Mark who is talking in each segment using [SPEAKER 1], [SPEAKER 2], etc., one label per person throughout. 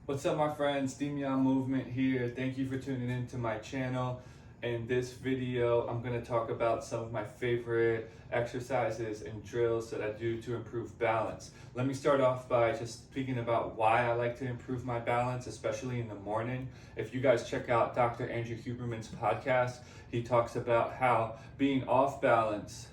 [SPEAKER 1] What's up, my friends? Dimion Movement here. Thank you for tuning in to my channel. In this video, I'm going to talk about some of my favorite exercises and drills that I do to improve balance. Let me start off by just speaking about why I like to improve my balance, especially in the morning. If you guys check out Dr. Andrew Huberman's podcast, he talks about how being off balance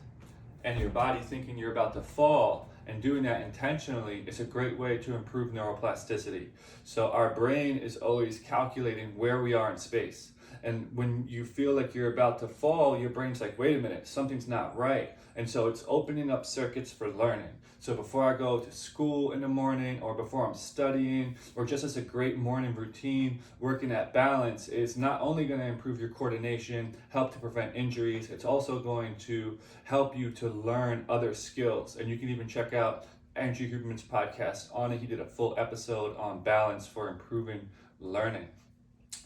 [SPEAKER 1] and your body thinking you're about to fall and doing that intentionally is a great way to improve neuroplasticity. So our brain is always calculating where we are in space. And when you feel like you're about to fall, your brain's like, wait a minute, something's not right. And so it's opening up circuits for learning. So before I go to school in the morning, or before I'm studying, or just as a great morning routine, working at balance is not only going to improve your coordination, help to prevent injuries, it's also going to help you to learn other skills. And you can even check out Andrew Huberman's podcast on it. He did a full episode on balance for improving learning.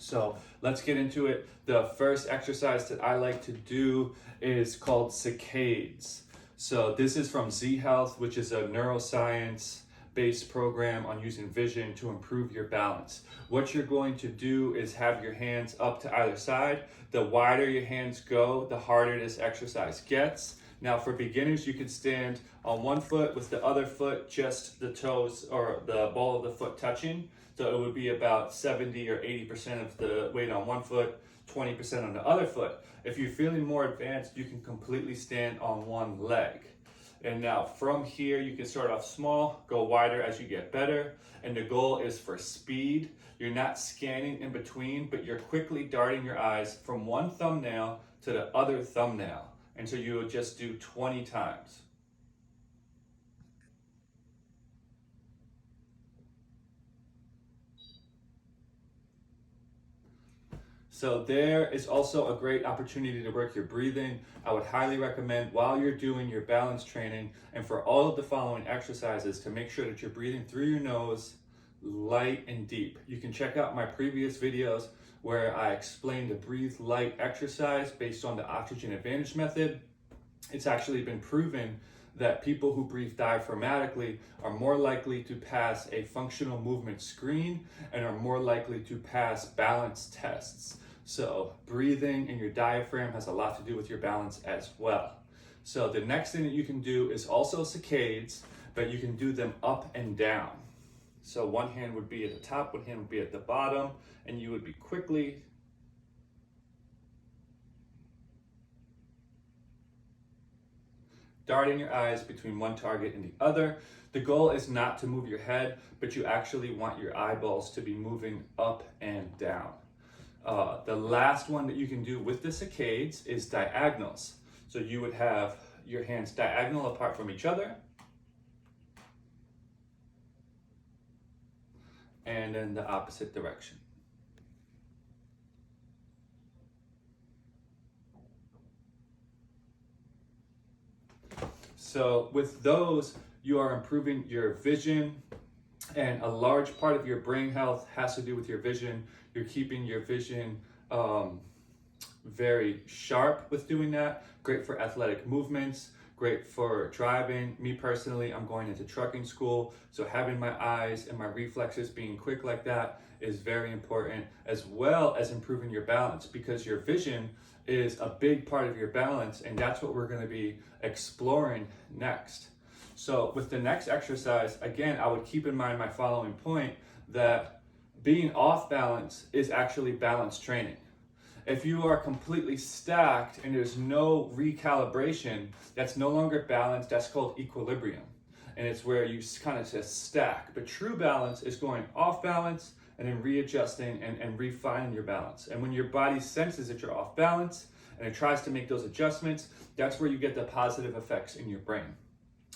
[SPEAKER 1] So let's get into it. The first exercise that I like to do is called saccades. So this is from Z Health, which is a neuroscience based program on using vision to improve your balance. What you're going to do is have your hands up to either side. The wider your hands go, the harder this exercise gets. Now for beginners, you can stand on one foot with the other foot, just the toes or the ball of the foot touching. So it would be about 70 or 80% of the weight on one foot, 20% on the other foot. If you're feeling more advanced, you can completely stand on one leg. And now from here, you can start off small, go wider as you get better. And the goal is for speed. You're not scanning in between, but you're quickly darting your eyes from one thumbnail to the other thumbnail. And so you will just do 20 times. So there is also a great opportunity to work your breathing. I would highly recommend while you're doing your balance training and for all of the following exercises to make sure that you're breathing through your nose, light and deep. You can check out my previous videos where I explain the breathe light exercise based on the oxygen advantage method. It's actually been proven that people who breathe diaphragmatically are more likely to pass a functional movement screen and are more likely to pass balance tests. So breathing and your diaphragm has a lot to do with your balance as well. So the next thing that you can do is also saccades, but you can do them up and down. So one hand would be at the top, one hand would be at the bottom, and you would be quickly darting your eyes between one target and the other. The goal is not to move your head, but you actually want your eyeballs to be moving up and down. The last one that you can do with the saccades is diagonals. So you would have your hands diagonal apart from each other, and in the opposite direction. So with those, you are improving your vision, and a large part of your brain health has to do with your vision. You're keeping your vision very sharp with doing that. Great for athletic movements, great for driving. Me personally, I'm going into trucking school, so having my eyes and my reflexes being quick like that is very important, as well as improving your balance, because your vision is a big part of your balance, and that's what we're going to be exploring next. So with the next exercise, again, I would keep in mind my following point, that being off balance is actually balance training. If you are completely stacked and there's no recalibration, that's no longer balance, that's called equilibrium. And it's where you kind of just stack. But true balance is going off balance and then readjusting and refining your balance. And when your body senses that you're off balance and it tries to make those adjustments, that's where you get the positive effects in your brain.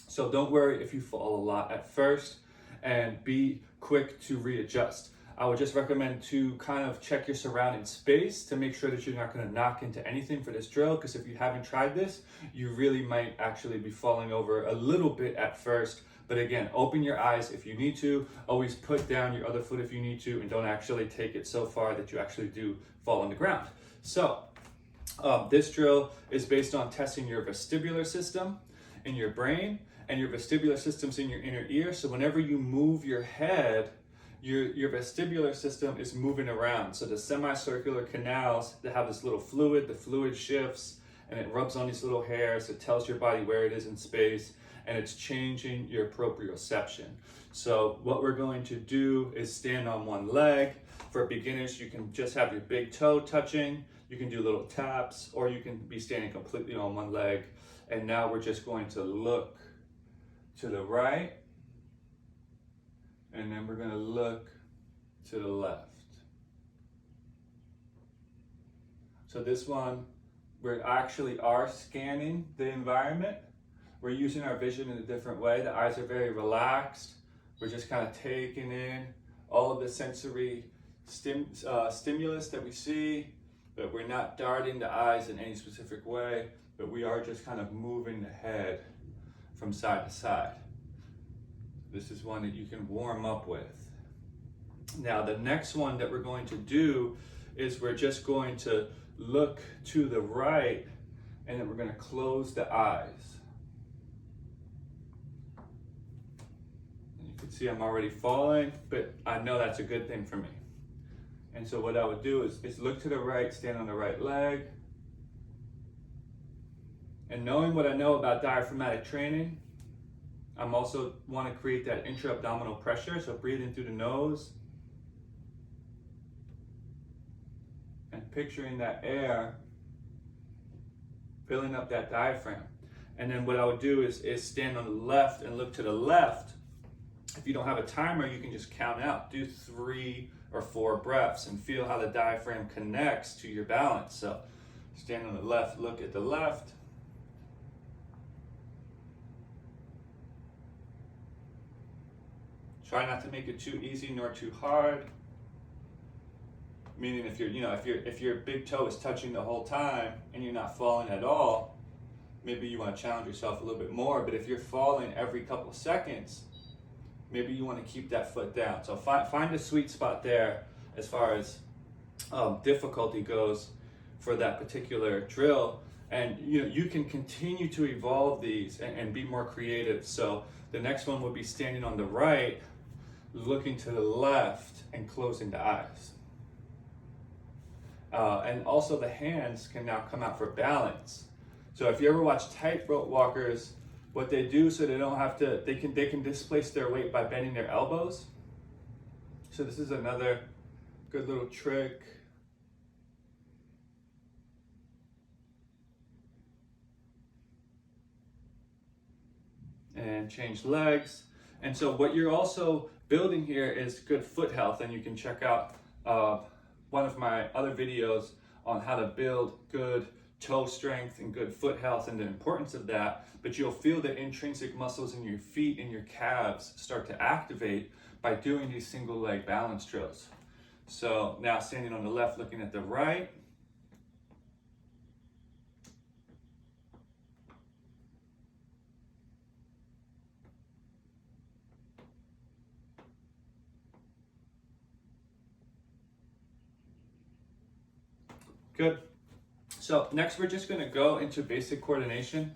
[SPEAKER 1] So don't worry if you fall a lot at first, and be quick to readjust. I would just recommend to kind of check your surrounding space to make sure that you're not going to knock into anything for this drill, because if you haven't tried this, you really might actually be falling over a little bit at first. But again, open your eyes if you need to. Always put down your other foot if you need to, and don't actually take it so far that you actually do fall on the ground. So this drill is based on testing your vestibular system in your brain and your vestibular system's in your inner ear. So whenever you move your head, your vestibular system is moving around. So the semicircular canals that have this little fluid, the fluid shifts and it rubs on these little hairs. It tells your body where it is in space, and it's changing your proprioception. So what we're going to do is stand on one leg. For beginners, you can just have your big toe touching. You can do little taps, or you can be standing completely on one leg. And now we're just going to look to the right, and then we're going to look to the left. So this one, we actually are scanning the environment. We're using our vision in a different way. The eyes are very relaxed. We're just kind of taking in all of the sensory stimulus that we see, but we're not darting the eyes in any specific way, but we are just kind of moving the head from side to side. This is one that you can warm up with. Now, the next one that we're going to do is we're just going to look to the right, and then we're going to close the eyes. And you can see I'm already falling, but I know that's a good thing for me. And so what I would do is look to the right, stand on the right leg. And knowing what I know about diaphragmatic training, I'm also want to create that intra-abdominal pressure. So breathe in through the nose. And picturing that air filling up that diaphragm. And then what I would do is stand on the left and look to the left. If you don't have a timer, you can just count out. Do 3 or 4 breaths and feel how the diaphragm connects to your balance. So stand on the left, look at the left. Try not to make it too easy nor too hard. Meaning if your big toe is touching the whole time and you're not falling at all, maybe you want to challenge yourself a little bit more. But if you're falling every couple of seconds, maybe you want to keep that foot down. So find a sweet spot there as far as difficulty goes for that particular drill. And you can continue to evolve these and be more creative. So the next one would be standing on the right, looking to the left and closing the eyes. And also the hands can now come out for balance. So if you ever watch tightrope walkers, what they do so they don't have to, they can displace their weight by bending their elbows. So this is another good little trick. And change legs. And so what you're also building here is good foot health, and you can check out one of my other videos on how to build good toe strength and good foot health and the importance of that. But you'll feel the intrinsic muscles in your feet and your calves start to activate by doing these single leg balance drills. So now standing on the left, looking at the right. Good. So next we're just going to go into basic coordination,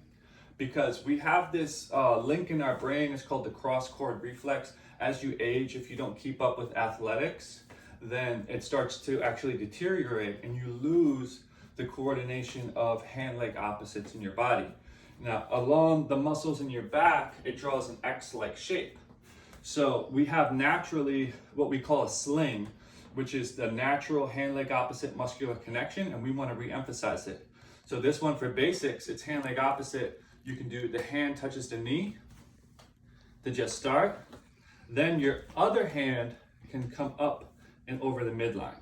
[SPEAKER 1] because we have this link in our brain. It's called the cross-cord reflex. As you age, if you don't keep up with athletics, then it starts to actually deteriorate and you lose the coordination of hand-leg opposites in your body. Now, along the muscles in your back, it draws an X-like shape. So we have naturally what we call a sling, which is the natural hand-leg opposite muscular connection, and we want to re-emphasize it. So this one for basics, it's hand-leg opposite. You can do the hand touches the knee to just start. Then your other hand can come up and over the midline.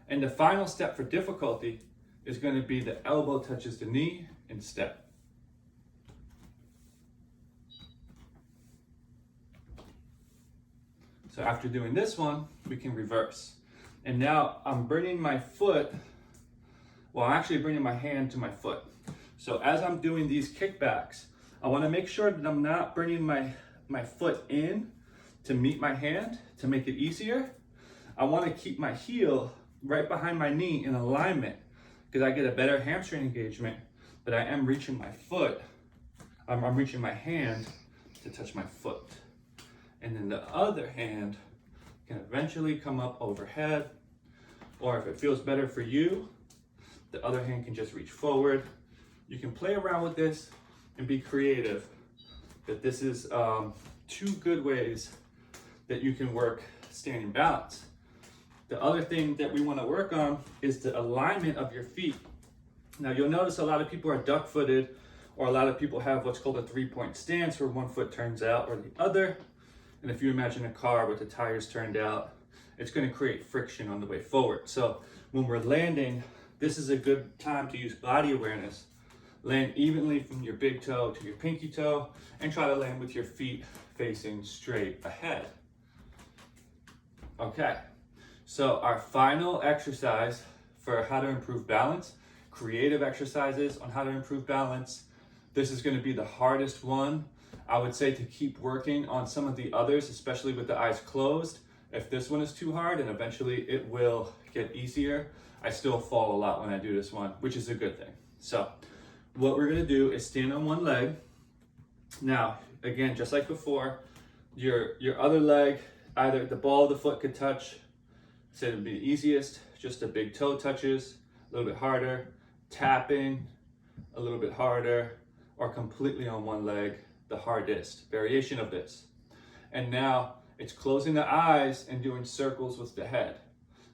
[SPEAKER 1] And the final step for difficulty is going to be the elbow touches the knee and step. So after doing this one, we can reverse. And now I'm bringing my foot, well, I'm actually bringing my hand to my foot. So as I'm doing these kickbacks, I want to make sure that I'm not bringing my foot in to meet my hand to make it easier. I want to keep my heel right behind my knee in alignment because I get a better hamstring engagement, but I am reaching my foot, I'm reaching my hand to touch my foot. And then the other hand can eventually come up overhead, or if it feels better for you, the other hand can just reach forward. You can play around with this and be creative. But this is 2 good ways that you can work standing balance. The other thing that we want to work on is the alignment of your feet. Now you'll notice a lot of people are duck-footed, or a lot of people have what's called a 3-point stance where one foot turns out or the other. And if you imagine a car with the tires turned out, it's going to create friction on the way forward. So when we're landing, this is a good time to use body awareness. Land evenly from your big toe to your pinky toe and try to land with your feet facing straight ahead. Okay, so our final exercise for how to improve balance, creative exercises on how to improve balance. This is going to be the hardest one. I would say to keep working on some of the others, especially with the eyes closed. If this one is too hard, and eventually it will get easier, I still fall a lot when I do this one, which is a good thing. So what we're going to do is stand on one leg. Now, again, just like before, your other leg, either the ball of the foot could touch, say it would be the easiest, just the big toe touches, a little bit harder, tapping, a little bit harder, or completely on one leg, the hardest variation of this. And now it's closing the eyes and doing circles with the head.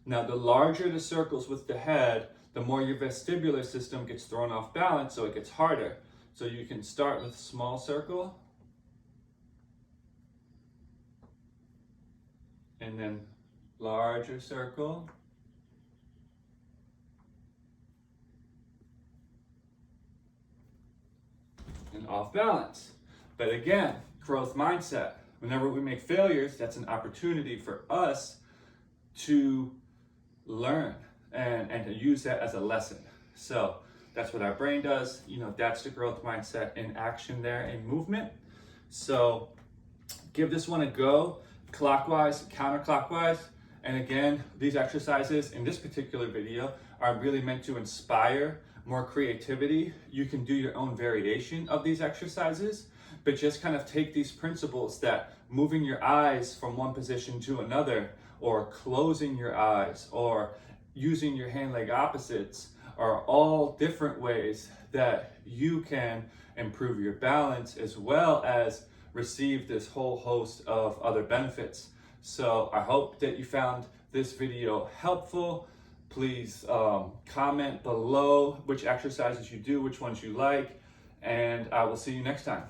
[SPEAKER 1] Now, the larger the circles with the head, the more your vestibular system gets thrown off balance, so it gets harder. So you can start with a small circle, and then larger circle, and off balance. But again, growth mindset. Whenever we make failures, that's an opportunity for us to learn and to use that as a lesson. So that's what our brain does. You know, that's the growth mindset in action there, in movement. So give this one a go, clockwise, counterclockwise. And again, these exercises in this particular video are really meant to inspire more creativity. You can do your own variation of these exercises, but just kind of take these principles that moving your eyes from one position to another, or closing your eyes, or using your hand-leg opposites, are all different ways that you can improve your balance as well as receive this whole host of other benefits. So I hope that you found this video helpful. Please comment below which exercises you do, which ones you like, and I will see you next time.